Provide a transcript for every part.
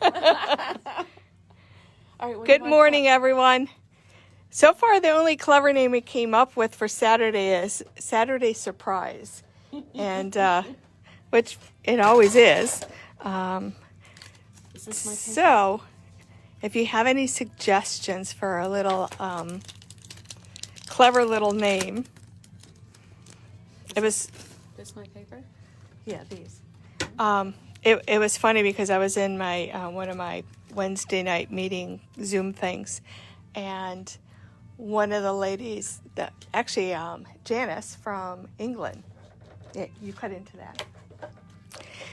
All right, Good morning, everyone. So far, the only clever name we came up with for Saturday is Saturday Surprise, and which it always is. Is this my paper? So, if you have any suggestions for a little clever little name, it was. This my paper? Yeah, these. It was funny because I was in my one of my Wednesday night meeting Zoom things, and one of the ladies, Janice from England, yeah, you cut into that.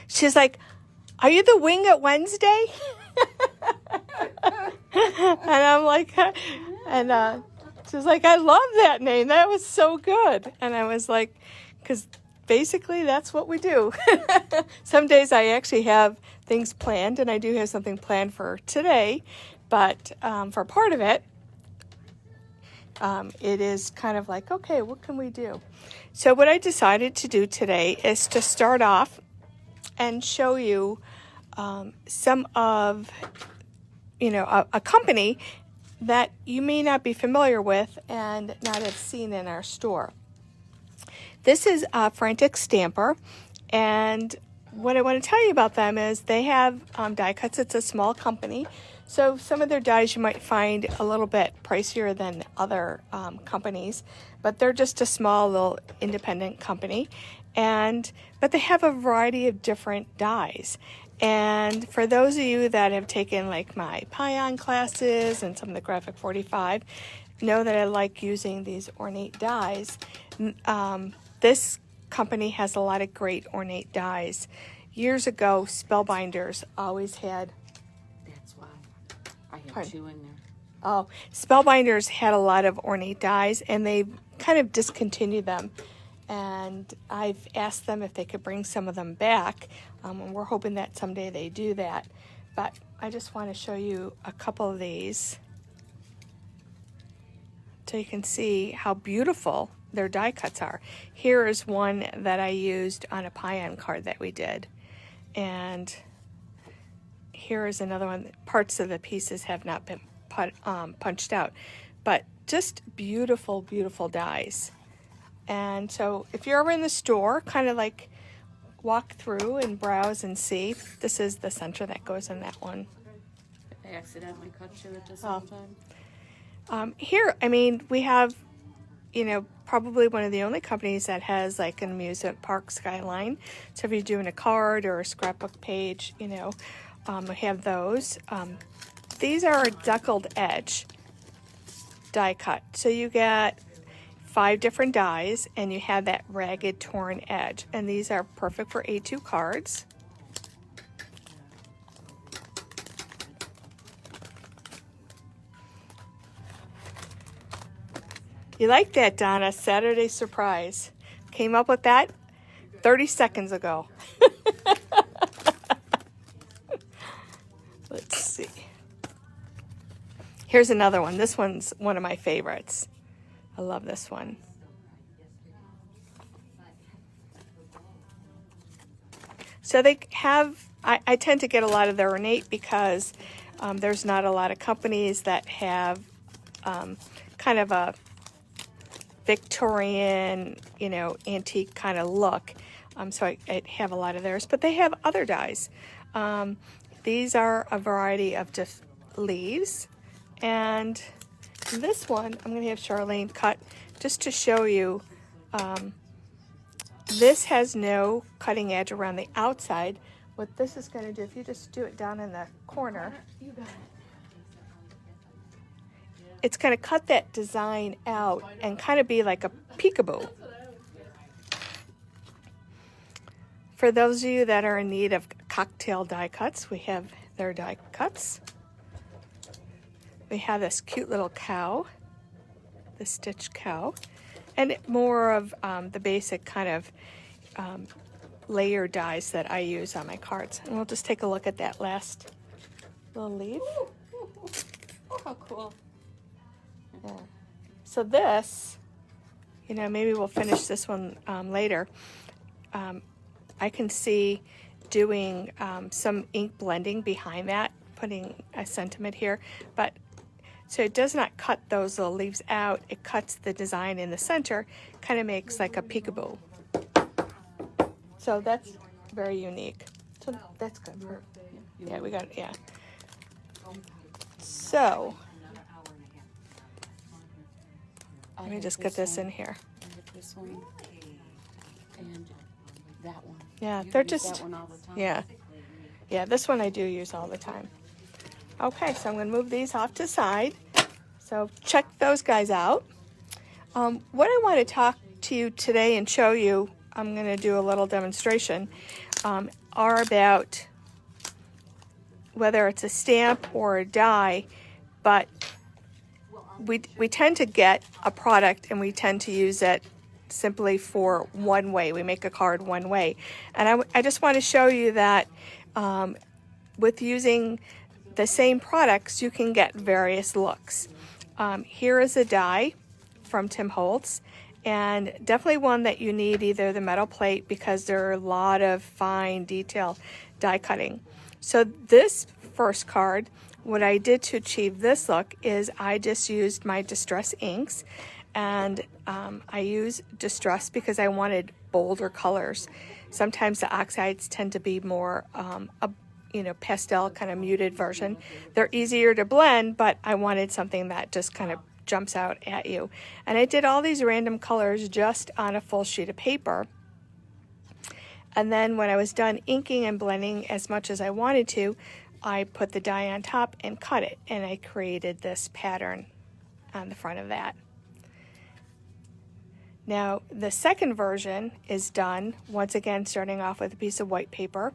She's like, "Are you the wing at Wednesday?" And I'm like, and she's like, "I love that name. That was so good." And I was like, because basically that's what we do. Some days I actually have things planned, and I do have something planned for today, but for part of it, it is kind of like, okay, what can we do? So what I decided to do today is to start off and show you some of, a company that you may not be familiar with and not have seen in our store. This is Frantic Stamper, and what I want to tell you about them is they have die cuts. It's a small company, so some of their dies you might find a little bit pricier than other companies, but they're just a small little independent company, but they have a variety of different dies. And for those of you that have taken like my Pion classes and some of the Graphic 45, know that I like using these ornate dies. This company has a lot of great ornate dies. Years ago, Spellbinders always had. That's why. I have Pardon? 2 in there. Oh, Spellbinders had a lot of ornate dies, and they kind of discontinued them. And I've asked them if they could bring some of them back, and we're hoping that someday they do that. But I just want to show you a couple of these so you can see how beautiful their die cuts are. Here is one that I used on a Pion card that we did. And here is another one. Parts of the pieces have not been punched out. But just beautiful, beautiful dies. And so if you're ever in the store, kind of like walk through and browse and see. This is the center that goes in that one. I accidentally cut you at the same time. Here, we have, probably one of the only companies that has like an amusement park skyline. So if you're doing a card or a scrapbook page, we have those. These are a deckled edge die cut. So you get 5 different dies, and you have that ragged, torn edge. And these are perfect for A2 cards. You like that, Donna? Saturday Surprise. Came up with that 30 seconds ago. Let's see. Here's another one. This one's one of my favorites. I love this one. So they have, I tend to get a lot of their ornate because there's not a lot of companies that have kind of a Victorian, antique kind of look. So I have a lot of theirs, but they have other dies. These are a variety of just leaves. And this one, I'm going to have Charlene cut just to show you. This has no cutting edge around the outside. What this is going to do, if you just do it down in the corner, You got it. it's going to cut that design out and kind of be like a peekaboo. For those of you that are in need of cocktail die cuts, we have their die cuts. We have this cute little cow, the stitched cow, and more of the basic kind of layer dies that I use on my cards. And we'll just take a look at that last little leaf. Oh, how cool. Yeah. So this, maybe we'll finish this one later. I can see doing some ink blending behind that, putting a sentiment here, but so it does not cut those little leaves out. It cuts the design in the center, kind of makes like a peekaboo. So that's very unique. So that's good. Yeah, we got it. Yeah. So let me just get this in here. This one and that one. Yeah, You they're use just, that one all the time. yeah, this one I do use all the time. Okay, so I'm going to move these off to the side. So check those guys out. What I want to talk to you today and show you, I'm going to do a little demonstration, are about whether it's a stamp or a die, but we tend to get a product and we tend to use it simply for one way. We make a card one way. And I just want to show you that with using the same products, you can get various looks. Here is a die from Tim Holtz, and definitely one that you need either the metal plate because there are a lot of fine detail die cutting. So this first card, what I did to achieve this look is I just used my Distress inks, and I use Distress because I wanted bolder colors. Sometimes the oxides tend to be more pastel kind of muted version. They're easier to blend, but I wanted something that just kind of jumps out at you. And I did all these random colors just on a full sheet of paper. And then when I was done inking and blending as much as I wanted to, I put the die on top and cut it, and I created this pattern on the front of that. Now the second version is done, once again starting off with a piece of white paper,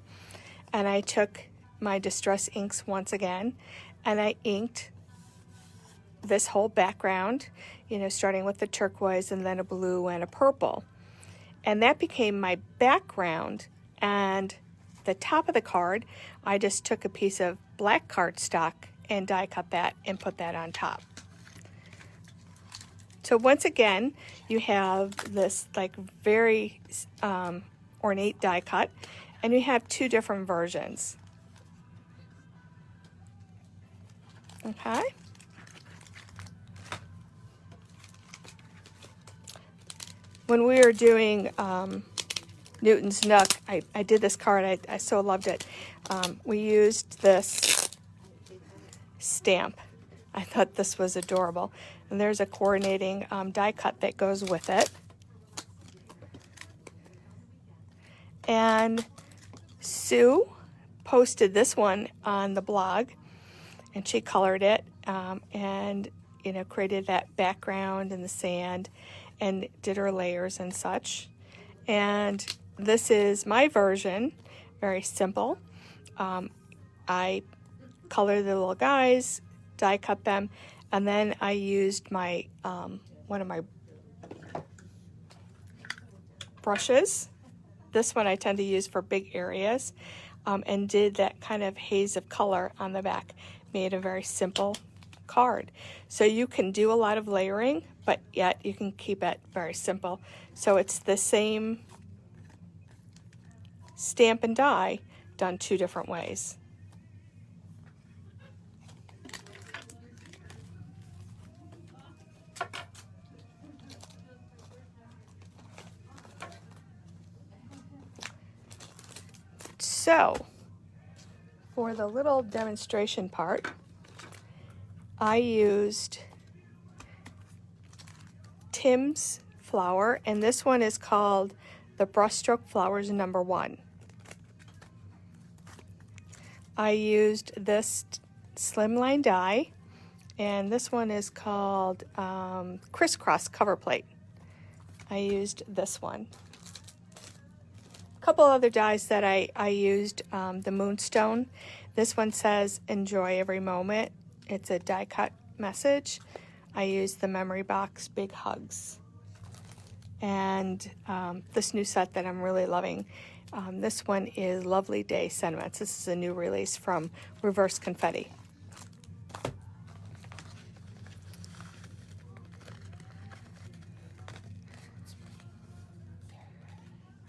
and I took my Distress inks once again and I inked this whole background, starting with the turquoise and then a blue and a purple. And that became my background, and the top of the card, I just took a piece of black cardstock and die cut that and put that on top. So once again, you have this like very ornate die cut, and you have two different versions. Okay. When we were doing Newton's Nook, I did this card. I so loved it. We used this stamp. I thought this was adorable. And there's a coordinating die cut that goes with it. And Sue posted this one on the blog, and she colored it and created that background and the sand and did her layers and such. And this is my version, very simple. I colored the little guys, die cut them, and then I used my one of my brushes. This one I tend to use for big areas, and did that kind of haze of color on the back. Made a very simple card. So you can do a lot of layering, but yet you can keep it very simple. So it's the same stamp and die done two different ways. So for the little demonstration part, I used Tim's flower, and this one is called the Brushstroke Flowers #1. I used this slimline die, and this one is called Crisscross Cover Plate. I used this one. A couple other dies that I used, the Moonstone. This one says, "Enjoy every moment." It's a die cut message. I used the Memory Box Big Hugs. And this new set that I'm really loving, this one is Lovely Day Sentiments. This is a new release from Reverse Confetti.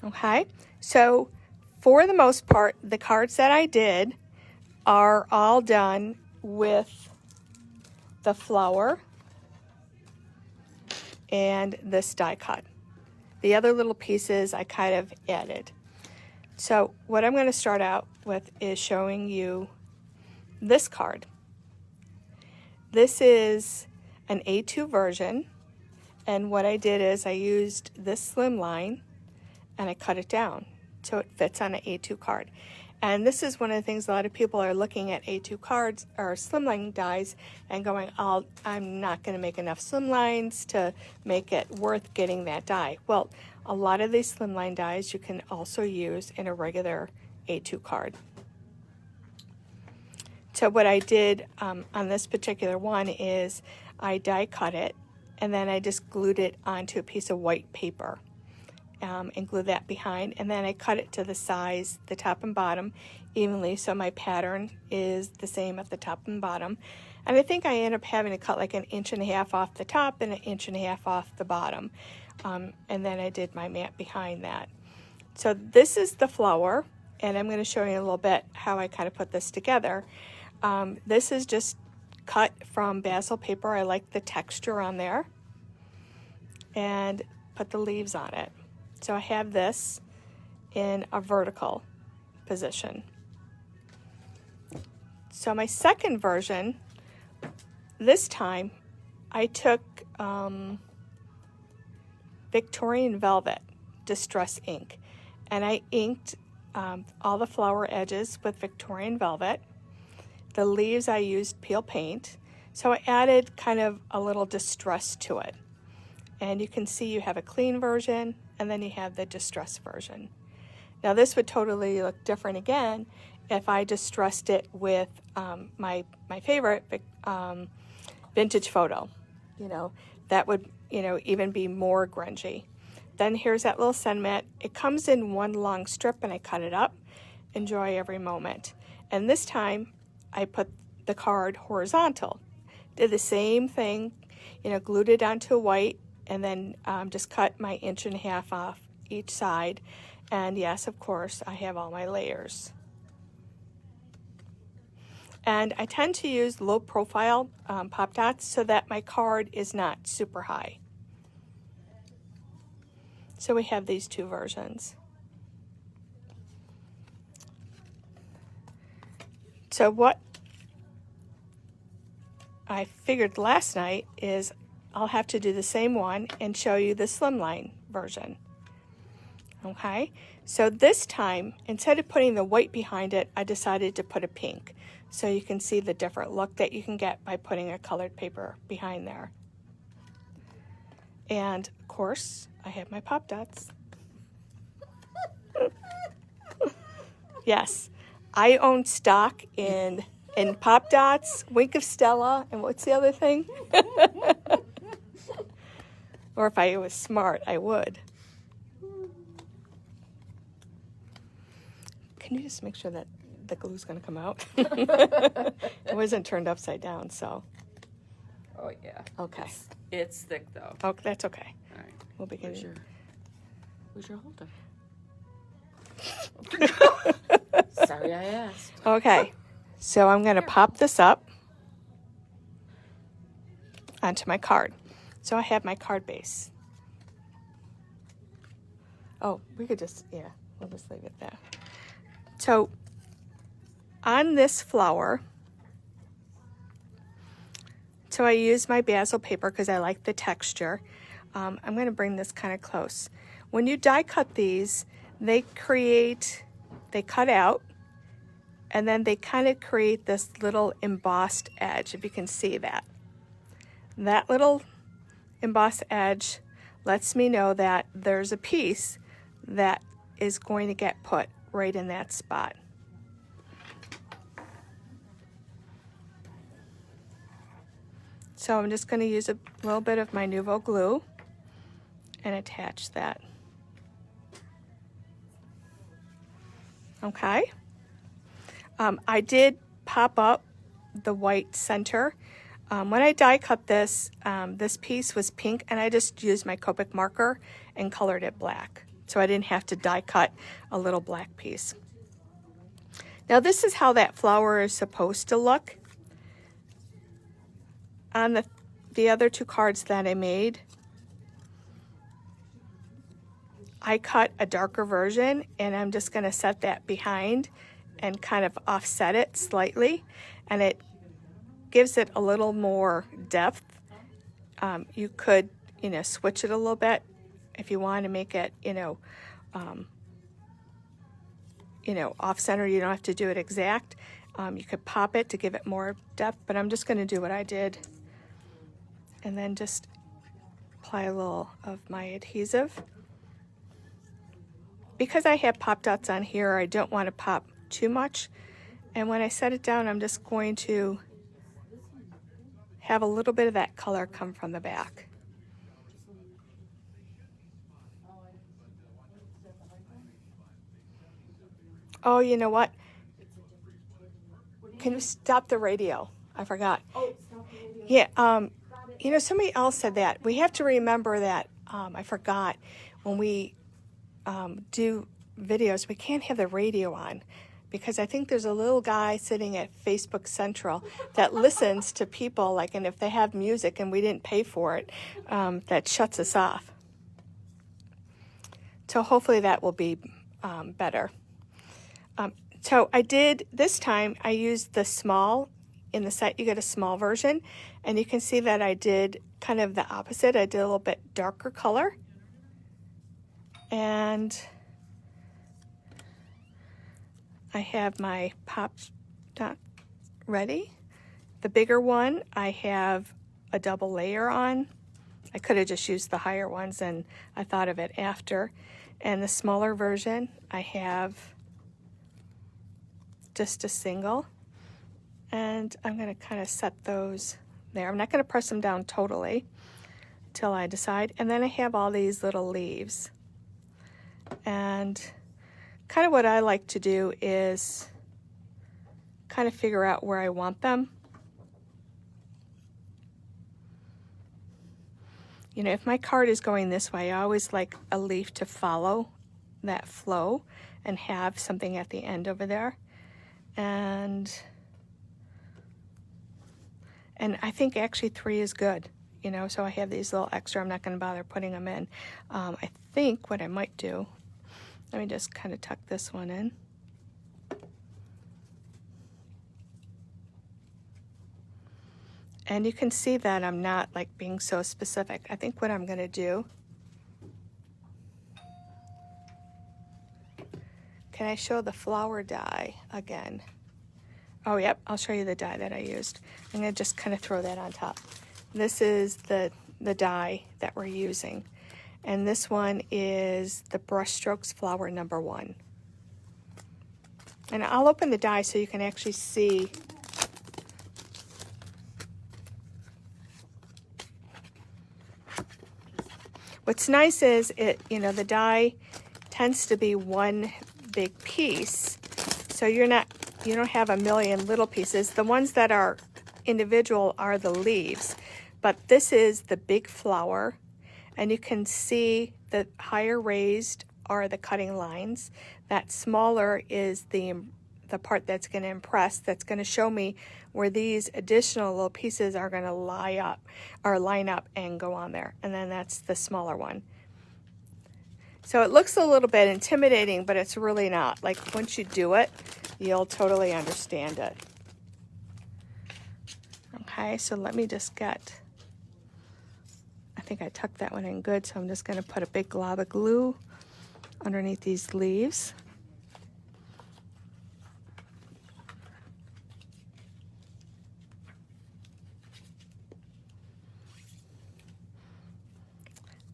Okay, so for the most part, the cards that I did are all done with the flower and this die cut. The other little pieces I kind of added. So what I'm going to start out with is showing you this card. This is an A2 version, and what I did is I used this slim line and I cut it down so it fits on an A2 card. And this is one of the things a lot of people are looking at A2 cards or slimline dies and going, I'm not going to make enough slimlines to make it worth getting that die. Well, a lot of these slimline dies you can also use in a regular A2 card. So what I did on this particular one is I die cut it and then I just glued it onto a piece of white paper. And glue that behind, and then I cut it to the size, the top and bottom, evenly, so my pattern is the same at the top and bottom. And I think I end up having to cut like 1.5 inches off the top and 1.5 inches off the bottom. And then I did my mat behind that. So this is the flower, and I'm going to show you a little bit how I kind of put this together. This is just cut from basil paper. I like the texture on there, and put the leaves on it. So I have this in a vertical position. So my second version, this time I took Victorian Velvet Distress ink, and I inked all the flower edges with Victorian Velvet. The leaves I used peel paint, so I added kind of a little distress to it. And you can see you have a clean version, and then you have the distress version. Now this would totally look different again if I distressed it with my favorite vintage photo. You know, that would, you know, even be more grungy. Then here's that little sentiment. It comes in one long strip and I cut it up. Enjoy every moment. And this time I put the card horizontal. Did the same thing, you know, glued it onto white, and then just cut my 1.5 inches off each side. And yes, of course, I have all my layers. And I tend to use low profile pop dots so that my card is not super high. So we have these two versions. So what I figured last night is I'll have to do the same one and show you the slimline version. Okay, so this time, instead of putting the white behind it, I decided to put a pink. So you can see the different look that you can get by putting a colored paper behind there. And of course, I have my pop dots. Yes, I own stock in pop dots, Wink of Stella, and what's the other thing? Or if I was smart, I would. Can you just make sure that the glue's going to come out? It wasn't turned upside down, so. Oh, yeah. Okay. It's thick, though. Oh, that's okay. All right. We'll begin. Where's your holder? Sorry I asked. Okay. So I'm going to pop this up onto my card. So I have my card base. Oh, we could just, yeah, we'll just leave it there. So on this flower, so I use my basil paper because I like the texture. I'm going to bring this kind of close. When you die cut these, they cut out, and then they kind of create this little embossed edge, if you can see that. That little embossed edge lets me know that there's a piece that is going to get put right in that spot. So I'm just going to use a little bit of my Nuvo glue and attach that. Okay. I did pop up the white center. When I die cut this, this piece was pink, and I just used my Copic marker and colored it black so I didn't have to die cut a little black piece. Now this is how that flower is supposed to look. On the other two cards that I made, I cut a darker version, and I'm just going to set that behind and kind of offset it slightly, and it gives it a little more depth. You could, switch it a little bit if you want to make it, off center. You don't have to do it exact. You could pop it to give it more depth, but I'm just going to do what I did, and then just apply a little of my adhesive. Because I have pop dots on here, I don't want to pop too much, and when I set it down, I'm just going to have a little bit of that color come from the back. Oh, you know what? Can you stop the radio? I forgot. Oh, stop the radio. Yeah, somebody else said that. We have to remember that, I forgot, when we do videos, we can't have the radio on, because I think there's a little guy sitting at Facebook Central that listens to people, and if they have music and we didn't pay for it, that shuts us off. So hopefully that will be better. So I did, this time I used the small. In the set you get a small version, and you can see that I did kind of the opposite. I did a little bit darker color, and I have my pop dot ready. The bigger one, I have a double layer on. I could have just used the higher ones, and I thought of it after. And the smaller version, I have just a single, and I'm going to kind of set those there. I'm not going to press them down totally till I decide. And then I have all these little leaves, and kind of what I like to do is kind of figure out where I want them. If my card is going this way, I always like a leaf to follow that flow and have something at the end over there. And I think actually 3 is good, so I have these little extra. I'm not going to bother putting them in. I think what I might do, let me just kind of tuck this one in. And you can see that I'm not being so specific. I think what I'm going to do, can I show the flower die again? Oh, yep, I'll show you the die that I used. I'm going to just kind of throw that on top. This is the die that we're using. And this one is the Brushstrokes Flower number 1. And I'll open the die so you can actually see. What's nice is the die tends to be one big piece, so you don't have a million little pieces. The ones that are individual are the leaves, but this is the big flower, and you can see the higher raised are the cutting lines. That smaller is the part that's going to impress, that's going to show me where these additional little pieces are going to line up and go on there. And then that's the smaller one. So it looks a little bit intimidating, but it's really not. Once you do it, you'll totally understand it. Okay, so let me just get, I think I tucked that one in good, so I'm just going to put a big glob of glue underneath these leaves.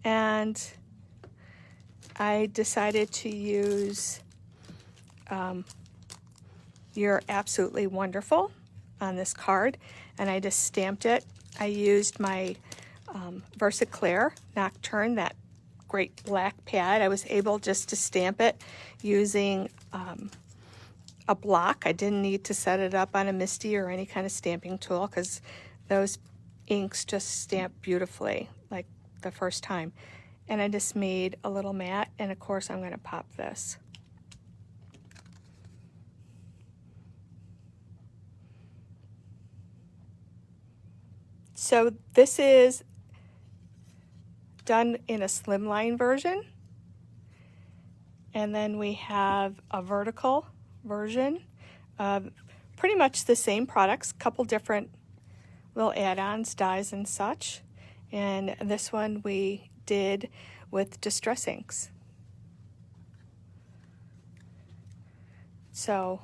And I decided to use You're Absolutely Wonderful on this card, and I just stamped it. I used my Versaclear Nocturne, that great black pad. I was able just to stamp it using a block. I didn't need to set it up on a MISTI or any kind of stamping tool, because those inks just stamp beautifully, like the first time. And I just made a little mat, and of course I'm going to pop this. So this is done in a slimline version. And then we have a vertical version of pretty much the same products, couple different little add-ons, dyes and such. And this one we did with Distress Inks. So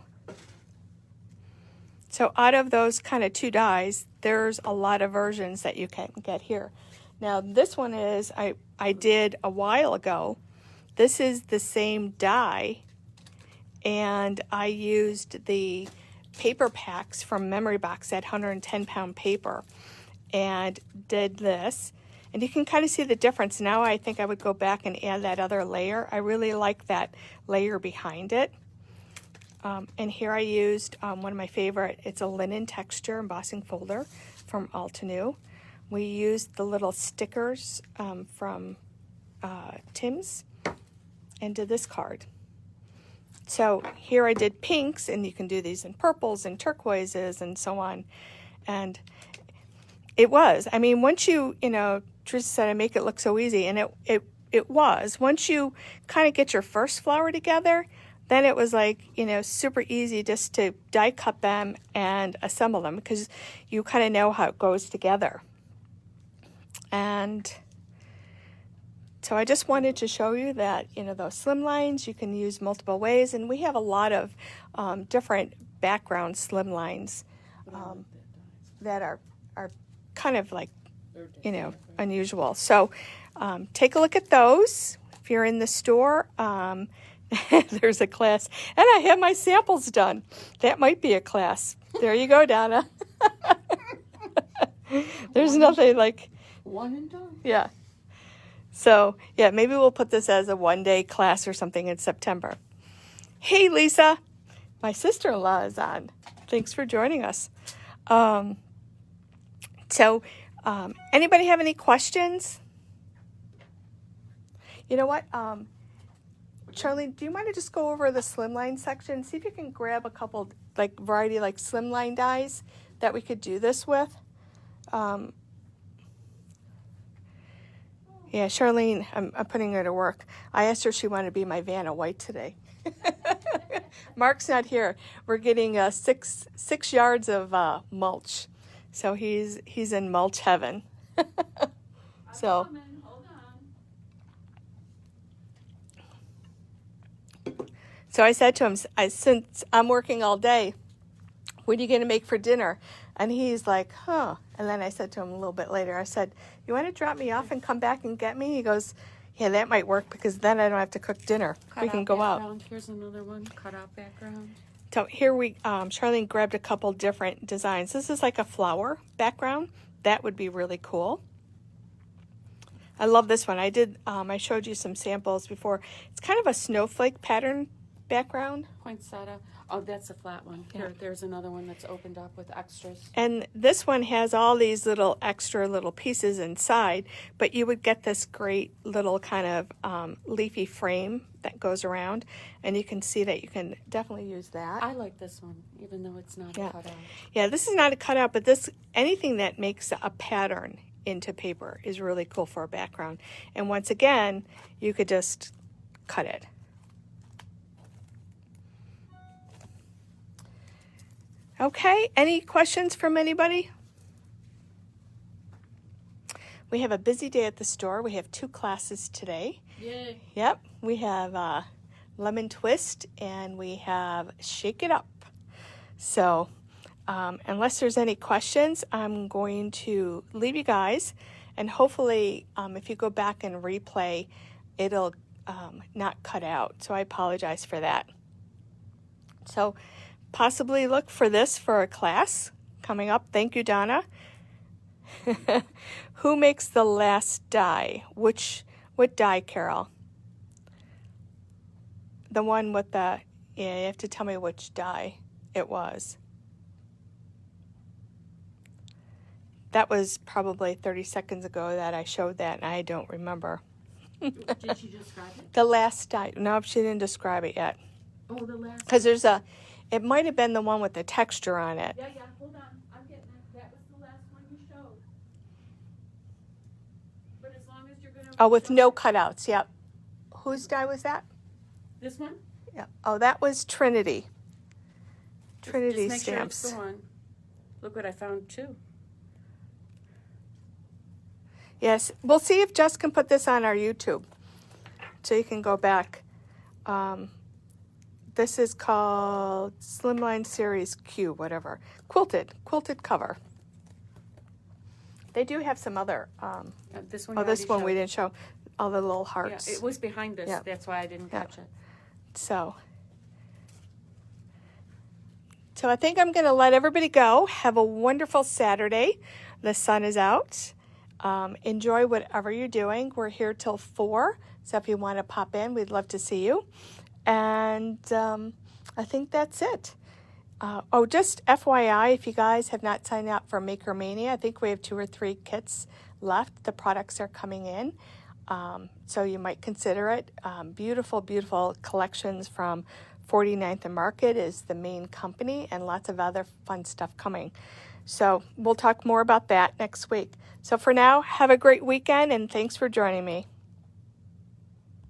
out of those kind of 2 dyes, there's a lot of versions that you can get here. Now this one is, I did a while ago. This is the same dye, and I used the paper packs from Memory Box, that 110-pound paper, and did this. And you can kind of see the difference. Now I think I would go back and add that other layer. I really like that layer behind it. And here I used one of my favorite, it's a linen texture embossing folder from Altenew. We used the little stickers from Tim's and did this card. So here I did pinks, and you can do these in purples and turquoises and so on. And it was, I mean, once you know, Teresa said I make it look so easy, and it was. Once you kind of get your first flower together, then it was like, you know, super easy just to die cut them and assemble them, because you kind of know how it goes together. And so I just wanted to show you that, you know, those slim lines you can use multiple ways, and we have a lot of different background slim lines that are kind of like, you know, unusual. So take a look at those if you're in the store. There's a class, and I have my samples done. That might be a class. There you go, Donna. There's nothing like one and done. Yeah. So, yeah, maybe we'll put this as a one-day class or something in September. Hey, Lisa. My sister-in-law is on. Thanks for joining us. Anybody have any questions? You know what? Charlene, do you mind to just go over the slimline section? See if you can grab a couple, like, variety, like, slimline dyes that we could do this with. Yeah, Charlene, I'm putting her to work. I asked her if she wanted to be my Vanna White today. Mark's not here. We're getting 6 yards of mulch. So he's in mulch heaven. So. Hold on. So I said to him, since I'm working all day, what are you going to make for dinner? And he's like, huh. And then I said to him a little bit later, I said, you want to drop me off and come back and get me? He goes, yeah, that might work, because then I don't have to cook dinner. We can go out. Here's another one, cut out background. So here Charlene grabbed a couple different designs. This is like a flower background. That would be really cool. I love this one. I showed you some samples before. It's kind of a snowflake pattern background. Poinsettia. Oh, that's a flat one. Yeah. Here, there's another one that's opened up with extras. And this one has all these little extra little pieces inside, but you would get this great little kind of leafy frame that goes around, and you can see that you can definitely use that. I like this one, even though it's not a cutout. Yeah, this is not a cutout, but anything that makes a pattern into paper is really cool for a background. And once again, you could just cut it. Okay, any questions from anybody? We have a busy day at the store. We have 2 classes today. Yay. Yep, we have Lemon Twist and we have Shake It Up. So, unless there's any questions, I'm going to leave you guys, and hopefully if you go back and replay, it'll not cut out. So I apologize for that. So possibly look for this for a class coming up. Thank you, Donna. Who makes the last die? What die, Carol? The one with the, yeah, you have to tell me which die it was. That was probably 30 seconds ago that I showed that, and I don't remember. Did she describe it? The last die. No, she didn't describe it yet. Oh, the last. Because it might have been the one with the texture on it. Yeah, hold on. I'm getting it. That was the last one you showed. But as long as you're going to... Oh, with no cutouts, yep. Whose die was that? This one? Yeah. Oh, that was Trinity. Trinity Just make stamps. Sure it's the one. Look what I found too. Yes, we'll see if Jess can put this on our YouTube, so you can go back. This is called Slimline Series Q, whatever. Quilted cover. They do have some other. This one. Oh, this one showed. we didn't show. All the little hearts. Yeah, it was behind this. Yeah. That's why I didn't catch it. So I think I'm going to let everybody go. Have a wonderful Saturday. The sun is out. Enjoy whatever you're doing. We're here till 4, so if you want to pop in, we'd love to see you. And I think that's it. Just FYI, if you guys have not signed up for Maker Mania, I think we have 2 or 3 kits left. The products are coming in, so you might consider it. Beautiful, beautiful collections from 49th and Market is the main company, and lots of other fun stuff coming. So we'll talk more about that next week. So for now, have a great weekend, and thanks for joining me.